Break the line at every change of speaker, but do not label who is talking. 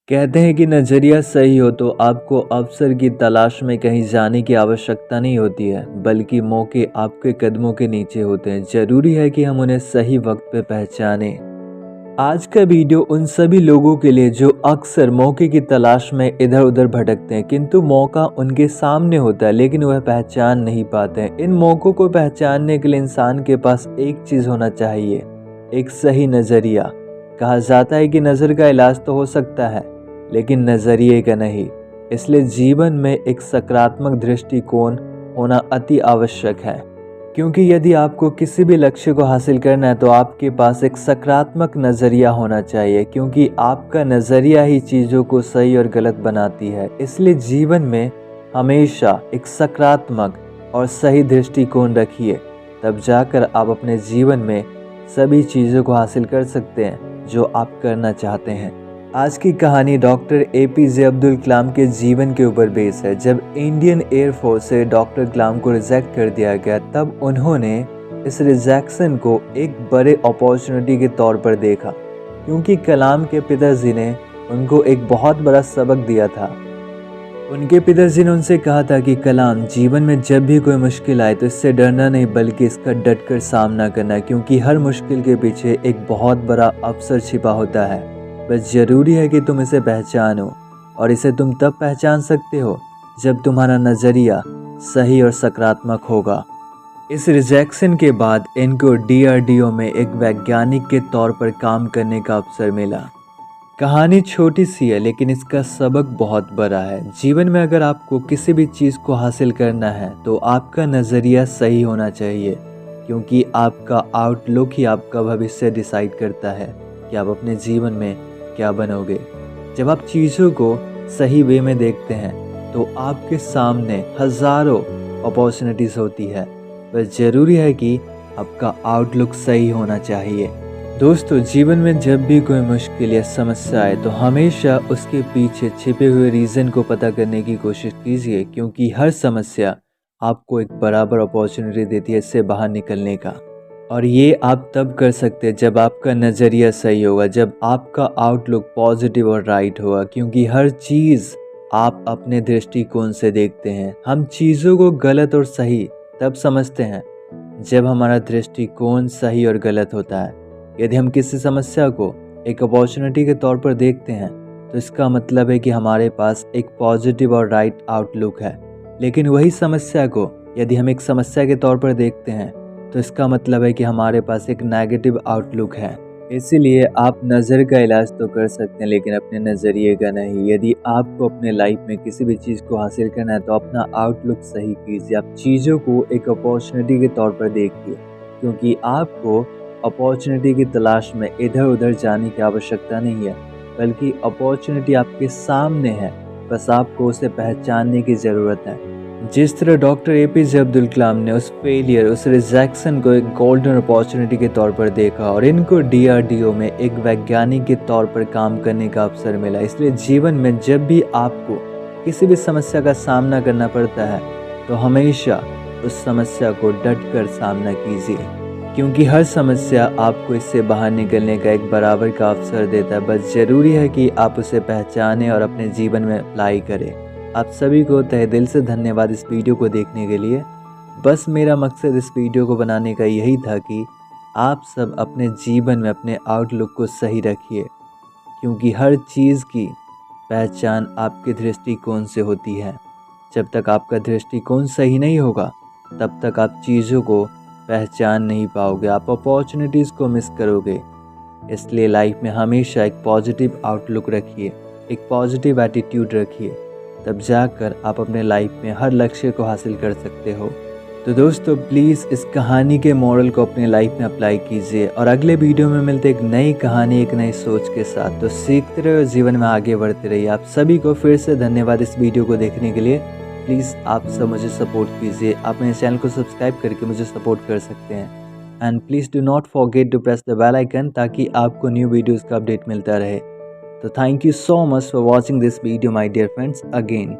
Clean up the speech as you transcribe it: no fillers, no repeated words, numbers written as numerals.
कहते हैं कि नज़रिया सही हो तो आपको अवसर की तलाश में कहीं जाने की आवश्यकता नहीं होती है, बल्कि मौके आपके कदमों के नीचे होते हैं। ज़रूरी है कि हम उन्हें सही वक्त पे पहचानें। आज का वीडियो उन सभी लोगों के लिए जो अक्सर मौके की तलाश में इधर उधर भटकते हैं, किंतु मौका उनके सामने होता है लेकिन वह पहचान नहीं पाते हैं। इन मौक़ों को पहचानने के लिए इंसान के पास एक चीज़ होना चाहिए, एक सही नज़रिया। कहा जाता है कि नज़र का इलाज तो हो सकता है लेकिन नज़रिए का नहीं। इसलिए जीवन में एक सकारात्मक दृष्टिकोण होना अति आवश्यक है, क्योंकि यदि आपको किसी भी लक्ष्य को हासिल करना है तो आपके पास एक सकारात्मक नज़रिया होना चाहिए, क्योंकि आपका नज़रिया ही चीज़ों को सही और गलत बनाती है। इसलिए जीवन में हमेशा एक सकारात्मक और सही दृष्टिकोण रखिए, तब जाकर आप अपने जीवन में सभी चीज़ों को हासिल कर सकते हैं जो आप करना चाहते हैं। आज की कहानी डॉक्टर APJ अब्दुल कलाम के जीवन के ऊपर बेस है। जब इंडियन एयरफोर्स से डॉक्टर कलाम को रिजेक्ट कर दिया गया, तब उन्होंने इस रिजेक्शन को एक बड़े अपॉर्चुनिटी के तौर पर देखा, क्योंकि कलाम के पिताजी ने उनको एक बहुत बड़ा सबक दिया था। उनके पिताजी ने उनसे कहा था कि कलाम, जीवन में जब भी कोई मुश्किल आए तो इससे डरना नहीं बल्कि इसका डटकर सामना करना, क्योंकि हर मुश्किल के पीछे एक बहुत बड़ा अवसर छिपा होता है। बस ज़रूरी है कि तुम इसे पहचानो, और इसे तुम तब पहचान सकते हो जब तुम्हारा नज़रिया सही और सकारात्मक होगा। इस रिजेक्शन के बाद इनको DRDO में एक वैज्ञानिक के तौर पर काम करने का अवसर मिला। कहानी छोटी सी है लेकिन इसका सबक बहुत बड़ा है। जीवन में अगर आपको किसी भी चीज़ को हासिल करना है तो आपका नज़रिया सही होना चाहिए, क्योंकि आपका आउटलुक ही आपका भविष्य डिसाइड करता है कि आप अपने जीवन में क्या बनोगे। जब आप चीज़ों को सही वे में देखते हैं तो आपके सामने हज़ारों अपॉर्चुनिटीज़ होती है। बस ज़रूरी है कि आपका आउटलुक सही होना चाहिए। दोस्तों, जीवन में जब भी कोई मुश्किल या समस्या आए तो हमेशा उसके पीछे छिपे हुए रीज़न को पता करने की कोशिश कीजिए, क्योंकि हर समस्या आपको एक बराबर अपॉर्चुनिटी देती है इससे बाहर निकलने का। और ये आप तब कर सकते हैं जब आपका नज़रिया सही होगा, जब आपका आउटलुक पॉजिटिव और राइट होगा, क्योंकि हर चीज़ आप अपने दृष्टिकोण से देखते हैं। हम चीज़ों को गलत और सही तब समझते हैं जब हमारा दृष्टिकोण सही और गलत होता है। यदि हम किसी समस्या को एक अपॉर्चुनिटी के तौर पर देखते हैं तो इसका मतलब है कि हमारे पास एक पॉजिटिव और राइट आउटलुक है। लेकिन वही समस्या को यदि हम एक समस्या के तौर पर देखते हैं तो इसका मतलब है कि हमारे पास एक नेगेटिव आउटलुक है। इसीलिए आप नज़र का इलाज तो कर सकते हैं लेकिन अपने नज़रिए का नहीं। यदि आपको अपने लाइफ में किसी भी चीज़ को हासिल करना है तो अपना आउटलुक सही कीजिए। आप चीज़ों को एक अपॉर्चुनिटी के तौर पर देखिए, क्योंकि आपको अपॉर्चुनिटी की तलाश में इधर उधर जाने की आवश्यकता नहीं है, बल्कि अपॉर्चुनिटी आपके सामने है, बस आपको उसे पहचानने की ज़रूरत है। जिस तरह डॉक्टर APJ अब्दुल कलाम ने उस फेलियर, उस रिजेक्शन को एक गोल्डन अपॉर्चुनिटी के तौर पर देखा और इनको DRDO में एक वैज्ञानिक के तौर पर काम करने का अवसर मिला। इसलिए जीवन में जब भी आपको किसी भी समस्या का सामना करना पड़ता है तो हमेशा उस समस्या को डट कर सामना कीजिए, क्योंकि हर समस्या आपको इससे बाहर निकलने का एक बराबर का अवसर देता है। बस ज़रूरी है कि आप उसे पहचानें और अपने जीवन में अप्लाई करें। आप सभी को तहे दिल से धन्यवाद इस वीडियो को देखने के लिए। बस मेरा मकसद इस वीडियो को बनाने का यही था कि आप सब अपने जीवन में अपने आउटलुक को सही रखिए, क्योंकि हर चीज़ की पहचान आपके दृष्टिकोण से होती है। जब तक आपका दृष्टिकोण सही नहीं होगा तब तक आप चीज़ों को पहचान नहीं पाओगे, आप अपॉर्चुनिटीज़ को मिस करोगे। इसलिए लाइफ में हमेशा एक पॉजिटिव आउटलुक रखिए, एक पॉजिटिव एटीट्यूड रखिए, तब जाकर आप अपने लाइफ में हर लक्ष्य को हासिल कर सकते हो। तो दोस्तों, प्लीज़ इस कहानी के मॉरल को अपने लाइफ में अप्लाई कीजिए, और अगले वीडियो में मिलते एक नई कहानी, एक नई सोच के साथ। तो सीखते रहिए और जीवन में आगे बढ़ते रहिए। आप सभी को फिर से धन्यवाद इस वीडियो को देखने के लिए। प्लीज़ आप सब मुझे सपोर्ट कीजिए। आप मेरे चैनल को सब्सक्राइब करके मुझे सपोर्ट कर सकते हैं। And please do not forget to press the bell icon, ताकि आपको न्यू वीडियोज़ का अपडेट मिलता रहे। So thank you so much for watching this video, my dear friends, again.